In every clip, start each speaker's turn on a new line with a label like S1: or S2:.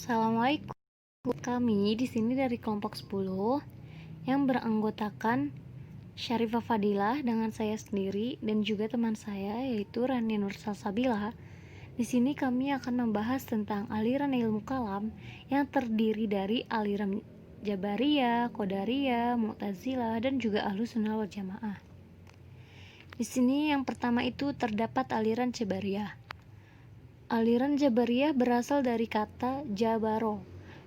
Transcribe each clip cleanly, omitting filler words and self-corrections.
S1: Assalamualaikum. Kami di sini dari kelompok 10 yang beranggotakan Syarifah Fadilah dengan saya sendiri dan juga teman saya yaitu Rani Nur Salsabila. Di sini kami akan membahas tentang aliran ilmu kalam yang terdiri dari aliran Jabariyah, Qadariyah, Mu'tazilah dan juga Ahlussunnah wal Jamaah. Di sini yang pertama itu terdapat aliran Jabariyah. Aliran Jabariyah berasal dari kata jabaro,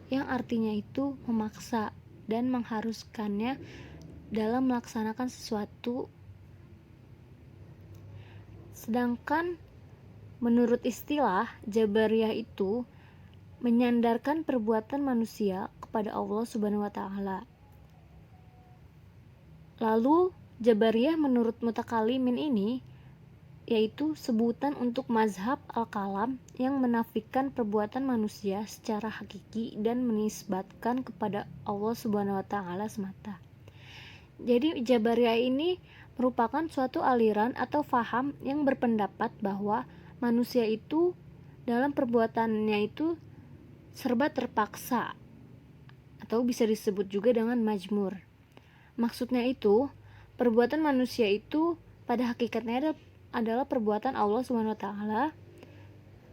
S1: yang artinya itu memaksa dan mengharuskannya dalam melaksanakan sesuatu. Sedangkan menurut istilah, Jabariyah itu menyandarkan perbuatan manusia kepada Allah Subhanahu wa taala. Lalu Jabariyah menurut mutakalimin ini yaitu sebutan untuk mazhab al-kalam yang menafikan perbuatan manusia secara hakiki dan menisbatkan kepada Allah Subhanahu wa taala semata. Jadi Jabariyah ini merupakan suatu aliran atau faham yang berpendapat bahwa manusia itu dalam perbuatannya itu serba terpaksa atau bisa disebut juga dengan majmur. Maksudnya itu, perbuatan manusia itu pada hakikatnya adalah perbuatan Allah Subhanahu wa taala,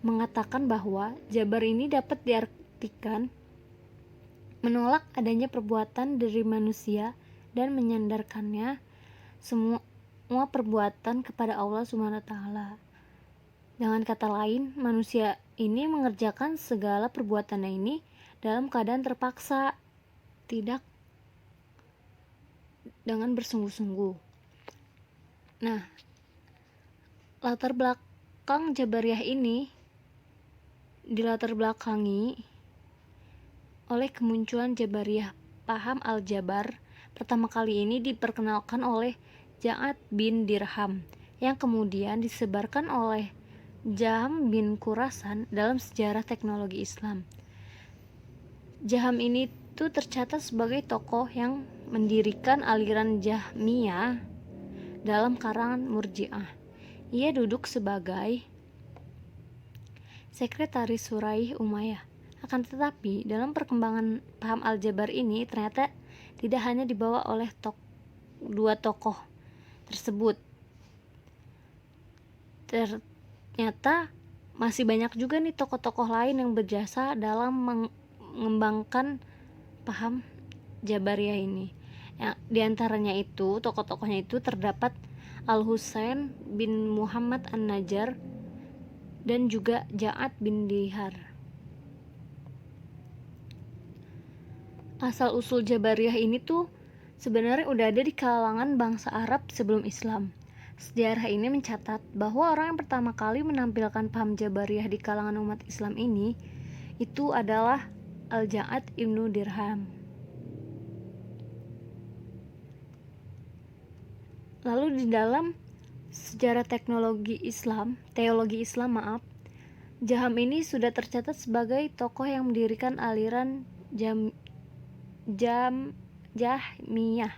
S1: mengatakan bahwa jabar ini dapat diartikan menolak adanya perbuatan dari manusia dan menyandarkannya semua perbuatan kepada Allah Subhanahu wa taala. Dengan kata lain, manusia ini mengerjakan segala perbuatannya ini dalam keadaan terpaksa, tidak dengan bersungguh-sungguh. Nah, latar belakang Jabariyah ini dilatar belakangi oleh kemunculan Jabariyah. Paham al-Jabar pertama kali ini diperkenalkan oleh Ja'ad bin Dirham yang kemudian disebarkan oleh Jahm bin Khurasan dalam sejarah teknologi Islam. Jahm ini tuh tercatat sebagai tokoh yang mendirikan aliran Jahmiyah dalam karangan Murji'ah. Ia duduk sebagai sekretaris Suraih Umayyah. Akan tetapi, dalam perkembangan paham al-Jabar ini ternyata tidak hanya dibawa oleh dua tokoh tersebut. Ternyata masih banyak juga nih tokoh-tokoh lain yang berjasa dalam mengembangkan paham Jabariyah ini. Di antaranya itu, tokoh-tokohnya itu terdapat Al-Husain bin Muhammad An-Najjar dan juga Ja'ad bin Dihar. Asal-usul Jabariyah ini tuh sebenarnya udah ada di kalangan bangsa Arab sebelum Islam. Sejarah ini mencatat bahwa orang yang pertama kali menampilkan paham Jabariyah di kalangan umat Islam ini itu adalah Al-Ja'ad ibnu Dirham. Lalu di dalam sejarah teologi Islam, Jahm ini sudah tercatat sebagai tokoh yang mendirikan aliran Jahmiyah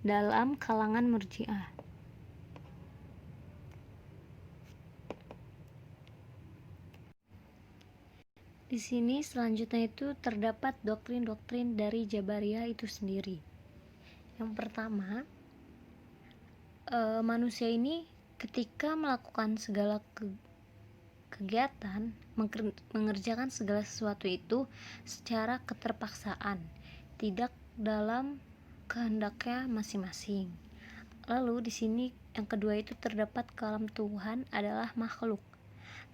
S1: dalam kalangan Murji'ah. Di sini selanjutnya itu terdapat doktrin-doktrin dari Jabariyah itu sendiri. Yang pertama, manusia ini ketika melakukan segala kegiatan, mengerjakan segala sesuatu itu secara keterpaksaan, tidak dalam kehendaknya masing-masing. Lalu di sini yang kedua itu terdapat kalam Tuhan adalah makhluk.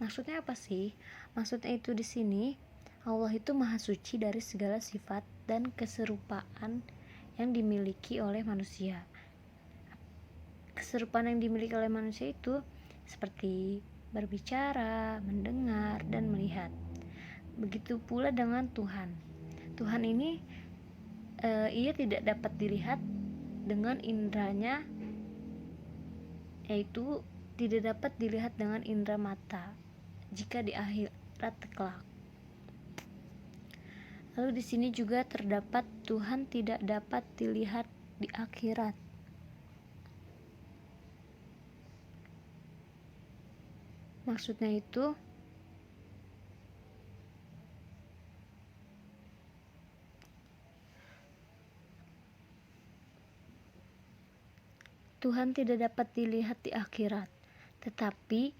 S1: Maksudnya apa sih? Maksudnya itu di sini Allah itu maha suci dari segala sifat dan keserupaan yang dimiliki oleh manusia. Keserupaan yang dimiliki oleh manusia itu seperti berbicara, mendengar, dan melihat. Begitu pula dengan Tuhan. Tuhan ini ia tidak dapat dilihat dengan indranya, yaitu tidak dapat dilihat dengan indera mata jika di akhirat kelak. Lalu di sini juga terdapat Tuhan tidak dapat dilihat di akhirat. Maksudnya itu Tuhan tidak dapat dilihat di akhirat, tetapi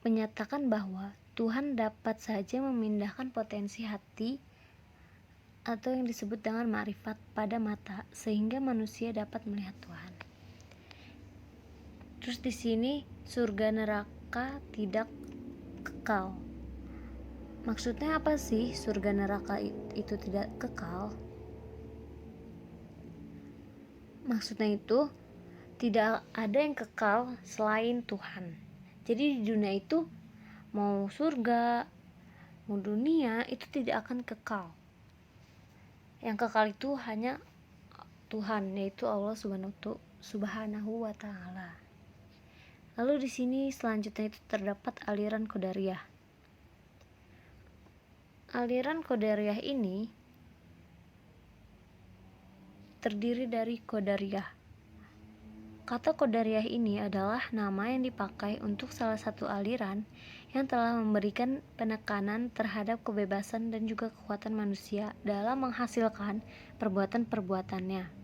S1: menyatakan bahwa Tuhan dapat saja memindahkan potensi hati atau yang disebut dengan ma'rifat pada mata sehingga manusia dapat melihat Tuhan. Terus di sini surga neraka tidak kekal. Maksudnya apa sih surga neraka itu tidak kekal? Maksudnya itu tidak ada yang kekal selain Tuhan. Jadi di dunia itu mau surga, mau dunia itu tidak akan kekal. Yang kekal itu hanya Tuhan, yaitu Allah Subhanahu wa taala. Lalu di sini selanjutnya itu terdapat aliran Qadariyah. Aliran Qadariyah ini terdiri dari Qadariyah. Kata Qadariyah ini adalah nama yang dipakai untuk salah satu aliran yang telah memberikan penekanan terhadap kebebasan dan juga kekuatan manusia dalam menghasilkan perbuatan-perbuatannya.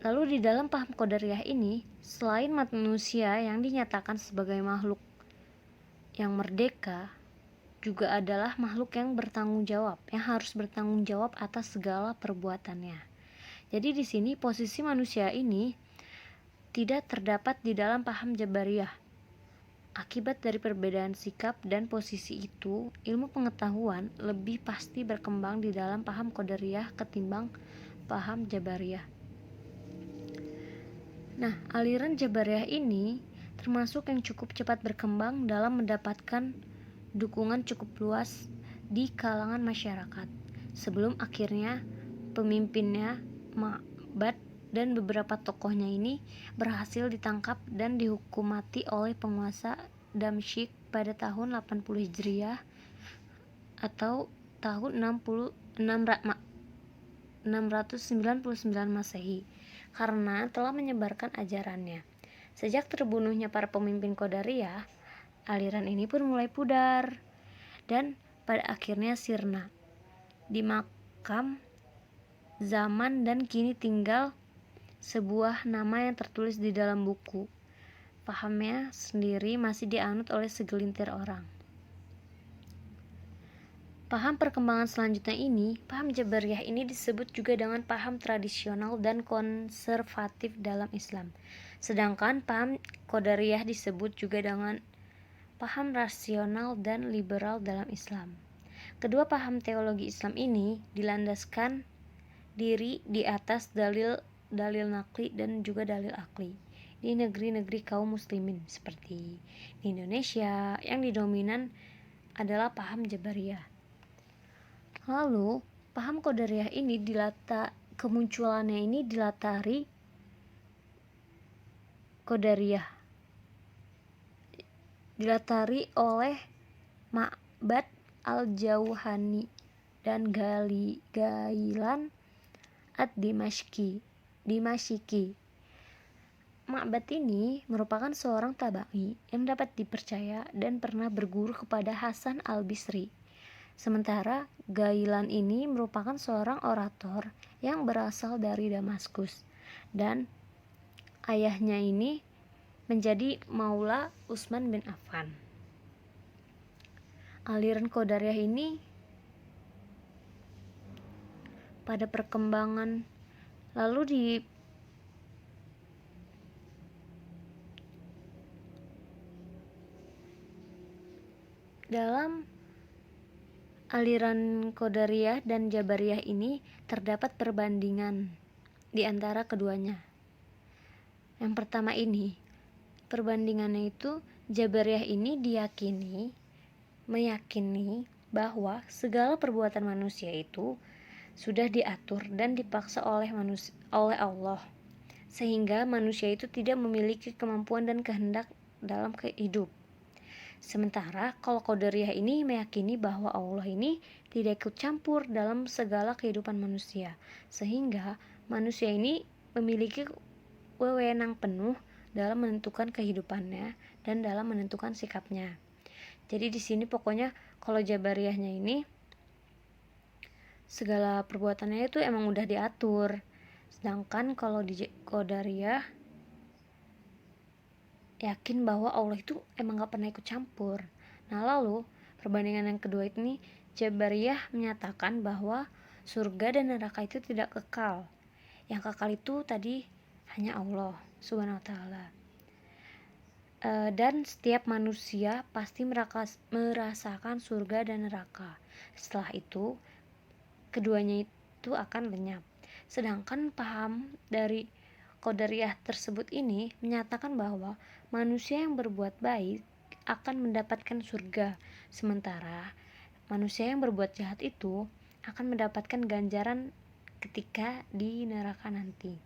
S1: Lalu di dalam paham Qadariyah ini, selain manusia yang dinyatakan sebagai makhluk yang merdeka, juga adalah makhluk yang bertanggung jawab, yang harus bertanggung jawab atas segala perbuatannya. Jadi di sini posisi manusia ini tidak terdapat di dalam paham Jabariyah. Akibat dari perbedaan sikap dan posisi itu, ilmu pengetahuan lebih pasti berkembang di dalam paham Qadariyah ketimbang paham Jabariyah. Nah, aliran Jabariyah ini termasuk yang cukup cepat berkembang dalam mendapatkan dukungan cukup luas di kalangan masyarakat sebelum akhirnya pemimpinnya Ma'bad dan beberapa tokohnya ini berhasil ditangkap dan dihukum mati oleh penguasa Damsyik pada tahun 80 Hijriah atau tahun 699 Masehi karena telah menyebarkan ajarannya. Sejak terbunuhnya para pemimpin Qadariyah, aliran ini pun mulai pudar dan pada akhirnya sirna di makam zaman dan kini tinggal sebuah nama yang tertulis di dalam buku. Pahamnya sendiri masih dianut oleh segelintir orang. Paham perkembangan selanjutnya ini, paham Jabariyah ini disebut juga dengan paham tradisional dan konservatif dalam Islam. Sedangkan paham Qadariyah disebut juga dengan paham rasional dan liberal dalam Islam. Kedua paham teologi Islam ini dilandaskan diri di atas dalil nakli dan juga dalil akli di negeri-negeri kaum muslimin seperti di Indonesia yang didominan adalah paham Jabariyah. Lalu paham Qadariyah ini kemunculannya ini dilatari Qadariyah oleh Ma'bad al-Jauhani dan Gailan ad-Dimashqi. Ma'bad ini merupakan seorang tabai yang dapat dipercaya dan pernah berguru kepada Hasan al-Bisri. Sementara Gailan ini merupakan seorang orator yang berasal dari Damaskus dan ayahnya ini menjadi Maula Utsman bin Affan. Aliran Qadariyah ini pada perkembangan lalu di dalam aliran Qadariyah dan Jabariyah ini terdapat perbandingan di antara keduanya. Yang pertama ini, perbandingannya itu Jabariyah ini meyakini bahwa segala perbuatan manusia itu sudah diatur dan dipaksa oleh Allah, sehingga manusia itu tidak memiliki kemampuan dan kehendak dalam hidup. Sementara kalau Qadariyah ini meyakini bahwa Allah ini tidak ikut campur dalam segala kehidupan manusia, sehingga manusia ini memiliki wewenang penuh dalam menentukan kehidupannya dan dalam menentukan sikapnya. Jadi di sini pokoknya kalau Jabariyahnya ini segala perbuatannya itu emang udah diatur. Sedangkan kalau di Qadariyah yakin bahwa Allah itu emang gak pernah ikut campur. Nah lalu perbandingan yang kedua ini, Jabariyah menyatakan bahwa surga dan neraka itu tidak kekal. Yang kekal itu tadi hanya Allah Subhanahu wa Ta'ala. Dan setiap manusia pasti merasakan surga dan neraka. Setelah itu keduanya itu akan lenyap. Sedangkan paham dari Qadariyah tersebut ini menyatakan bahwa manusia yang berbuat baik akan mendapatkan surga, sementara manusia yang berbuat jahat itu akan mendapatkan ganjaran ketika di neraka nanti.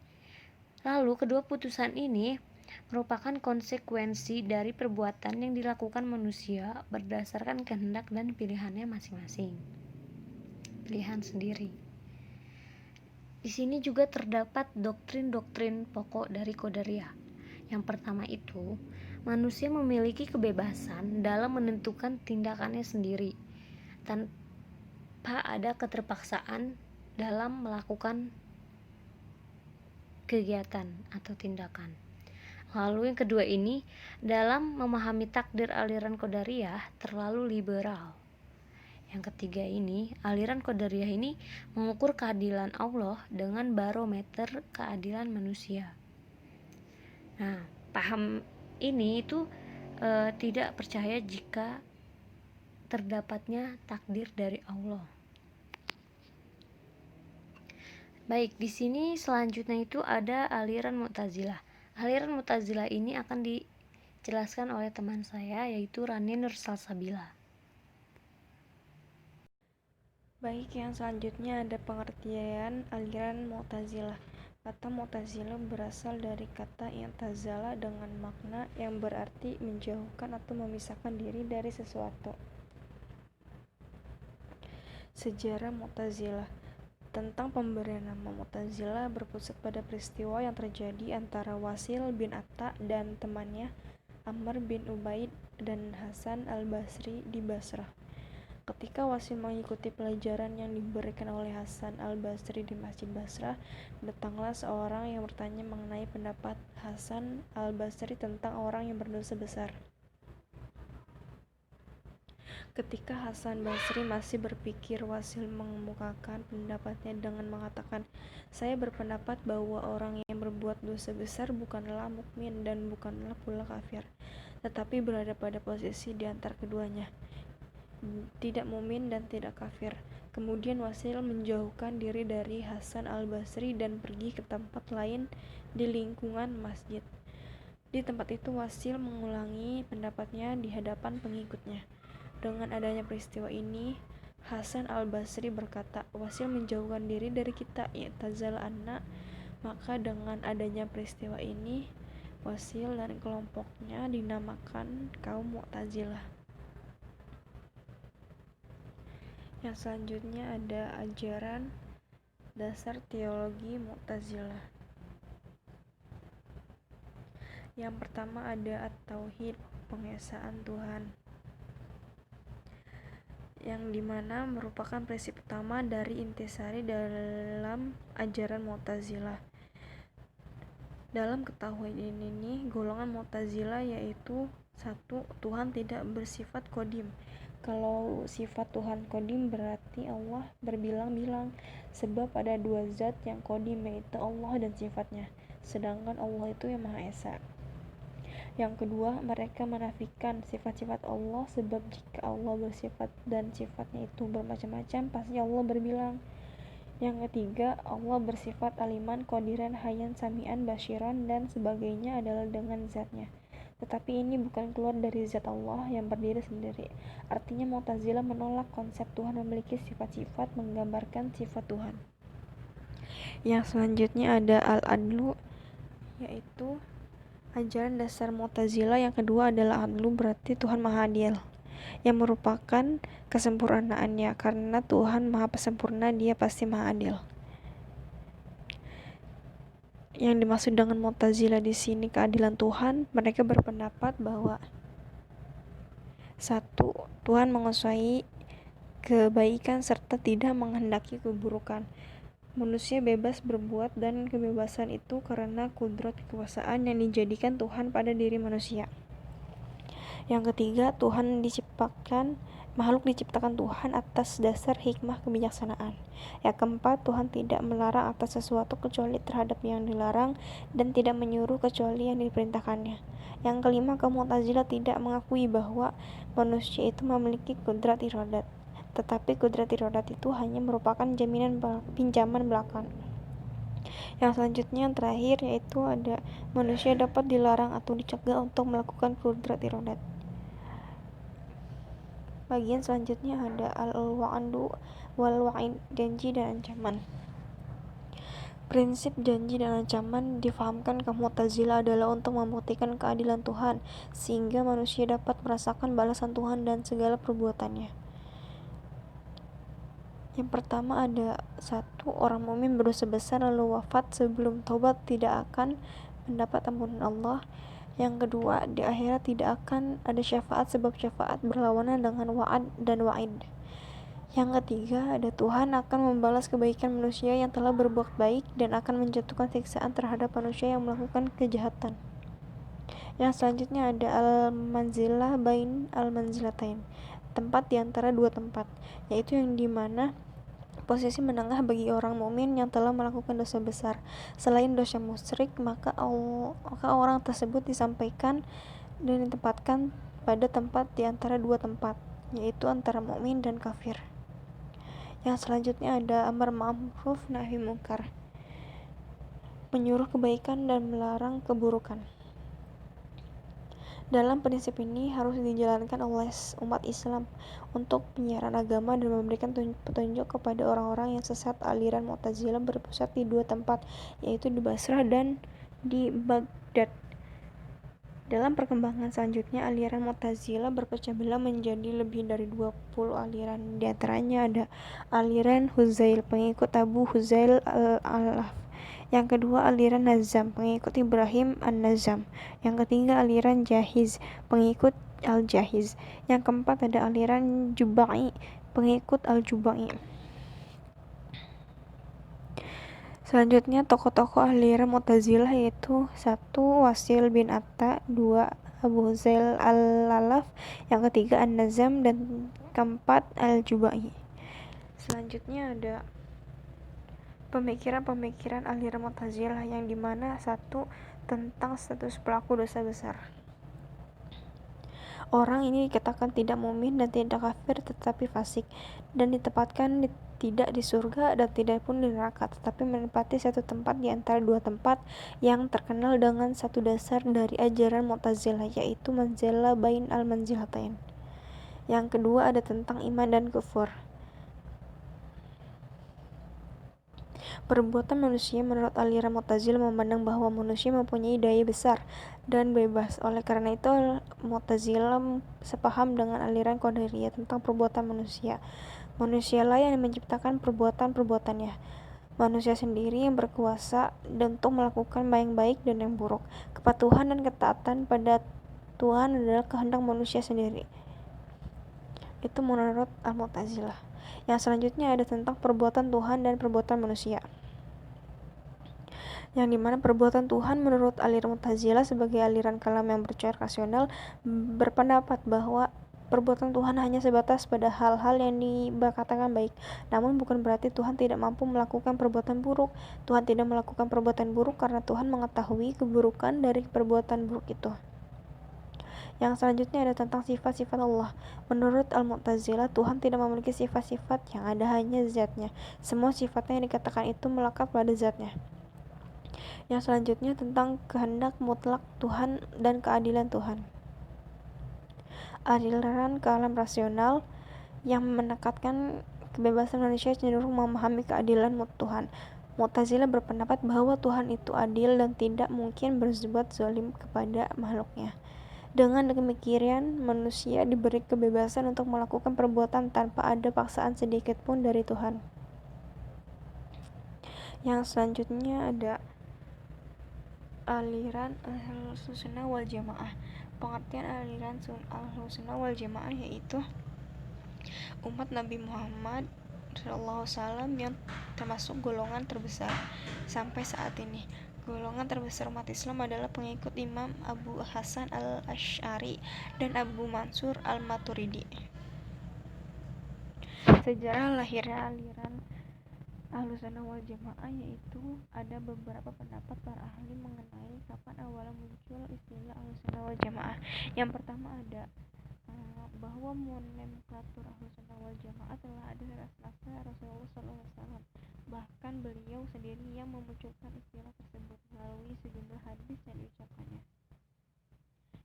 S1: Lalu kedua putusan ini merupakan konsekuensi dari perbuatan yang dilakukan manusia berdasarkan kehendak dan pilihannya masing-masing. Pilihan sendiri. Di sini juga terdapat doktrin-doktrin pokok dari Qadariyah. Yang pertama itu, manusia memiliki kebebasan dalam menentukan tindakannya sendiri tanpa ada keterpaksaan dalam melakukan kegiatan atau tindakan. Lalu yang kedua ini, dalam memahami takdir aliran Qadariyah terlalu liberal. Yang ketiga ini, aliran Qadariyah ini mengukur keadilan Allah dengan barometer keadilan manusia. Nah, paham ini itu tidak percaya jika terdapatnya takdir dari Allah. Baik, di sini selanjutnya itu ada aliran Mu'tazilah. Aliran Mu'tazilah ini akan dijelaskan oleh teman saya, yaitu Rani Nursalsabila.
S2: Baik, yang selanjutnya ada pengertian aliran Mu'tazilah. Kata Mu'tazilah berasal dari kata i'tazala dengan makna yang berarti menjauhkan atau memisahkan diri dari sesuatu. Sejarah Mu'tazilah. Tentang pemberian nama Mu'tazilah berpusat pada peristiwa yang terjadi antara Wasil bin Atta dan temannya Amr bin Ubaid dan Hasan al-Basri di Basrah. Ketika Wasil mengikuti pelajaran yang diberikan oleh Hasan al-Basri di Masjid Basrah, datanglah seorang yang bertanya mengenai pendapat Hasan al-Basri tentang orang yang berdosa besar. Ketika Hasan Basri masih berpikir, Wasil mengemukakan pendapatnya dengan mengatakan, "Saya berpendapat bahwa orang yang berbuat dosa besar bukanlah mukmin dan bukanlah pula kafir, tetapi berada pada posisi di antara keduanya, tidak mukmin dan tidak kafir." Kemudian Wasil menjauhkan diri dari Hasan al-Basri dan pergi ke tempat lain di lingkungan masjid. Di tempat itu Wasil mengulangi pendapatnya di hadapan pengikutnya. Dengan adanya peristiwa ini, Hasan al-Basri berkata, "Wasil menjauhkan diri dari kita, i'tazal anna." Maka dengan adanya peristiwa ini, Wasil dan kelompoknya dinamakan kaum Mu'tazilah. Yang selanjutnya ada ajaran dasar teologi Mu'tazilah. Yang pertama ada at-tauhid, pengesaan Tuhan, yang dimana merupakan prinsip utama dari intisari dalam ajaran Mu'tazilah. Dalam ketahuan ini, golongan Mu'tazilah yaitu 1. Tuhan tidak bersifat qadim. Kalau sifat Tuhan qadim berarti Allah berbilang-bilang, sebab ada dua zat yang qadim, yaitu Allah dan sifatnya, sedangkan Allah itu yang Maha Esa. Yang kedua, mereka menafikan sifat-sifat Allah, sebab jika Allah bersifat dan sifatnya itu bermacam-macam, pasti Allah berbilang. Yang ketiga, Allah bersifat aliman, qadiran, hayyan, sami'an, basyiran, dan sebagainya adalah dengan zatnya. Tetapi ini bukan keluar dari zat Allah yang berdiri sendiri. Artinya Mu'tazilah menolak konsep Tuhan memiliki sifat-sifat menggambarkan sifat Tuhan. Yang selanjutnya ada al-adlu, yaitu ajaran dasar Mu'tazilah yang kedua adalah adlu, berarti Tuhan Maha Adil, yang merupakan kesempurnaannya, karena Tuhan Maha Sempurna, Dia pasti Maha Adil. Yang dimaksud dengan Mu'tazilah di sini keadilan Tuhan, mereka berpendapat bahwa 1. Tuhan menguasai kebaikan serta tidak menghendaki keburukan. Manusia bebas berbuat, dan kebebasan itu karena kudrat kekuasaan yang dijadikan Tuhan pada diri manusia. Yang ketiga, makhluk diciptakan Tuhan atas dasar hikmah kebijaksanaan. Yang keempat, Tuhan tidak melarang atas sesuatu kecuali terhadap yang dilarang, dan tidak menyuruh kecuali yang diperintahkannya. Yang kelima, kaum Mu'tazilah tidak mengakui bahwa manusia itu memiliki kudrat iradat, tetapi kudrat iradat itu hanya merupakan pinjaman belakang. Yang selanjutnya, yang terakhir, yaitu ada manusia dapat dilarang atau dicegah untuk melakukan kudrat iradat. Bagian selanjutnya ada al-wa'du wal wa'id, janji dan ancaman. Prinsip janji dan ancaman difahamkan kaum Mu'tazilah adalah untuk membuktikan keadilan Tuhan, sehingga manusia dapat merasakan balasan Tuhan dan segala perbuatannya. Yang pertama ada satu, orang mukmin berdosa besar lalu wafat sebelum taubat tidak akan mendapat ampunan Allah. Yang kedua, di akhirat tidak akan ada syafaat sebab syafaat berlawanan dengan wa'ad dan wa'id. Yang ketiga, ada Tuhan akan membalas kebaikan manusia yang telah berbuat baik dan akan menjatuhkan siksaan terhadap manusia yang melakukan kejahatan. Yang selanjutnya ada al-manzilah bain al-manzilatain, tempat di antara dua tempat, yaitu yang dimana posisi menengah bagi orang mukmin yang telah melakukan dosa besar. Selain dosa musyrik, maka orang tersebut disampaikan dan ditempatkan pada tempat di antara dua tempat, yaitu antara mukmin dan kafir. Yang selanjutnya ada amar ma'ruf nahi munkar, menyuruh kebaikan dan melarang keburukan. Dalam prinsip ini harus dijalankan oleh umat Islam untuk penyiaran agama dan memberikan petunjuk kepada orang-orang yang sesat. Aliran Mu'tazilah berpusat di dua tempat, yaitu di Basrah dan di Baghdad. Dalam perkembangan selanjutnya, aliran Mu'tazilah berpecah belah menjadi lebih dari 20 aliran. Di antaranya ada aliran Huzail, pengikut Abu Huzail al-Alaf. Yang kedua, aliran Nazam, pengikut Ibrahim an-Nazam. Yang ketiga, aliran Jahiz, pengikut al-Jahiz. Yang keempat, ada aliran Jubai, pengikut al-Jubai. Selanjutnya, tokoh-tokoh aliran Mu'tazilah yaitu 1. Wasil bin Atta, 2. Abu Huzail al-Alaf, yang ketiga an-Nazam, dan keempat al-Jubai. Selanjutnya ada pemikiran aliran Mu'tazilah yang dimana 1. Tentang status pelaku dosa besar. Orang ini dikatakan tidak mukmin dan tidak kafir tetapi fasik, dan ditempatkan tidak di surga dan tidak pun di neraka, tetapi menempati satu tempat di antara dua tempat yang terkenal dengan satu dasar dari ajaran Mu'tazilah, yaitu manzilah bain al-manzilatain. Yang kedua ada tentang iman dan kufur. Perbuatan manusia menurut aliran Mu'tazilah memandang bahwa manusia mempunyai daya besar dan bebas. Oleh karena itu, Mu'tazilah sepaham dengan aliran Qadariyah tentang perbuatan manusia. Manusialah yang menciptakan perbuatan-perbuatannya. Manusia sendiri yang berkuasa untuk melakukan yang baik dan yang buruk. Kepatuhan dan ketaatan pada Tuhan adalah kehendak manusia sendiri. Itu menurut Al-Mu'tazilah. Yang selanjutnya ada tentang perbuatan Tuhan dan perbuatan manusia, yang dimana perbuatan Tuhan menurut aliran Mu'tazilah sebagai aliran kalam yang bercorak rasional berpendapat bahwa perbuatan Tuhan hanya sebatas pada hal-hal yang dikatakan baik, namun bukan berarti Tuhan tidak mampu melakukan perbuatan buruk. Tuhan tidak melakukan perbuatan buruk karena Tuhan mengetahui keburukan dari perbuatan buruk itu. Yang selanjutnya ada tentang sifat-sifat Allah. Menurut Al-Mu'tazilah, Tuhan tidak memiliki sifat-sifat, yang ada hanya zatnya. Semua sifatnya yang dikatakan itu melekat pada zatnya. Yang selanjutnya tentang kehendak mutlak Tuhan dan keadilan Tuhan. Aliran kalam rasional yang menekankan kebebasan manusia cenderung memahami keadilan Tuhan. Mu'tazilah berpendapat bahwa Tuhan itu adil dan tidak mungkin berbuat zalim kepada makhluknya. Dengan demikian, manusia diberi kebebasan untuk melakukan perbuatan tanpa ada paksaan sedikit pun dari Tuhan. Yang selanjutnya ada aliran Ahlus Sunnah wal Jamaah. Pengertian aliran Ahlus Sunnah wal Jamaah yaitu umat Nabi Muhammad SAW yang termasuk golongan terbesar sampai saat ini. Golongan terbesar umat Islam adalah pengikut Imam Abu Hasan al-Asy'ari dan Abu Mansur al-Maturidi. Sejarah lahirnya aliran Ahlussunnah wal Jamaah, yaitu ada beberapa pendapat para ahli mengenai kapan awal muncul istilah Ahlussunnah wal Jamaah. Yang pertama ada bahwa nomenklatur Ahlussunnah wal Jamaah telah ada dari Rasulullah SAW. Bahkan beliau sendiri yang memunculkan istilah tersebut melalui sejumlah hadis yang diucapkannya,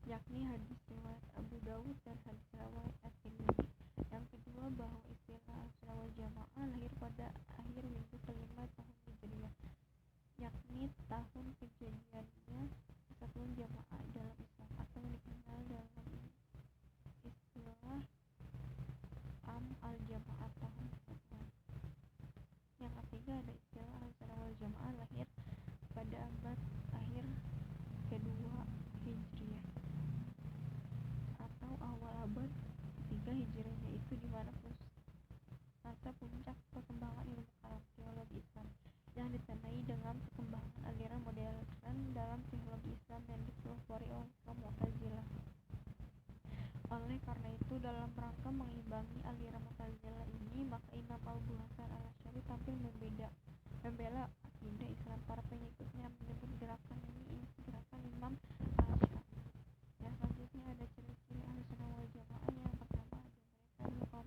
S2: yakni hadis riwayat Abu Dawud dan hadis riwayat At-Tirmidzi. Yang kedua, bahwa istilah Ahlussunnah wal Jamaah lahir pada akhir minggu kelima tahun Hijriah, yakni tahun kejadiannya persatuan jamaah dalam Islam atau dikenal dalam istilah al-Jamaah, tahun persatuan. Yang ketiga ada istilah Ahlussunnah wal Jamaah lahir pada abad akhir kedua Hijriah atau awal abad ketiga Hijriah, yaitu di mana masa puncak perkembangan ilmu kalam teologi Islam yang ditandai dengan perkembangan aliran modern dalam teologi Islam yang dipelopori oleh kaum Mu'tazilah. Oleh karena itu, dalam rangka mengimbangi aliran Mu'tazilah ini, maka Imam Abu Hasan al-Asy'ari tampil membela akidah Islam. Para pengikutnya menyebut gerakan ini gerakan Imam al-Asy'ari. Yang selanjutnya ada ciri-ciri Ahlussunnah wal Jamaah. Yang pertama ada mereka kelompok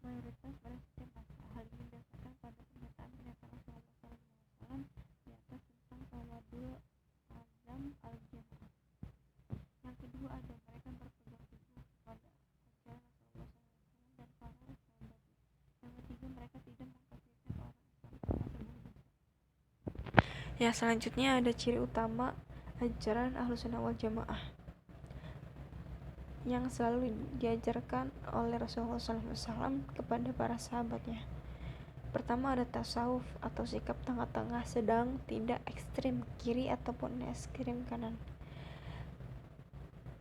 S2: mayoritas pada setiap masa. Hal ini berdasarkan pada pernyataan Rasulullah SAW di atas tentang tawadhu azam al-jamaah. Yang kedua ada mereka berpegang teguh kepada ajaran Rasulullah SAW dan para sahabatnya. Yang ketiga, mereka tidak mengkafirkan orang Islam karena sebuah dosa. Yang selanjutnya ada ciri utama ajaran Ahlussunnah wal Jamaah yang selalu diajarkan oleh Rasulullah SAW kepada para sahabatnya. Pertama ada tasawuf atau sikap tengah-tengah, sedang tidak ekstrim kiri ataupun ekstrim kanan.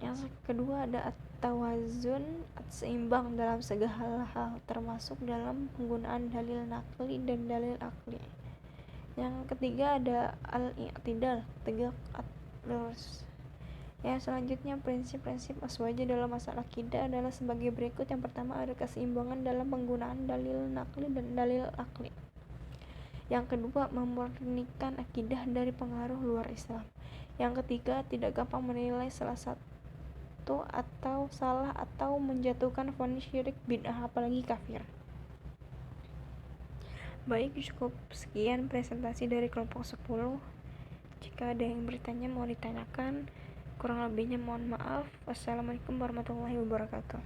S2: Yang kedua ada at-tawazun, seimbang dalam segala hal, termasuk dalam penggunaan dalil nakli dan dalil akli. Yang ketiga ada al-i'tidal, tegak lurus. Yang selanjutnya prinsip-prinsip aswaja dalam masalah akidah adalah sebagai berikut. Yang pertama ada keseimbangan dalam penggunaan dalil nakli dan dalil akli. Yang kedua, memurnikan akidah dari pengaruh luar Islam. Yang ketiga, tidak gampang menilai salah satu atau salah atau menjatuhkan vonis syirik, bid'ah, apalagi kafir. Baik, cukup sekian presentasi dari kelompok 10. Jika ada yang bertanya mau ditanyakan, kurang lebihnya mohon maaf. Wassalamualaikum warahmatullahi wabarakatuh.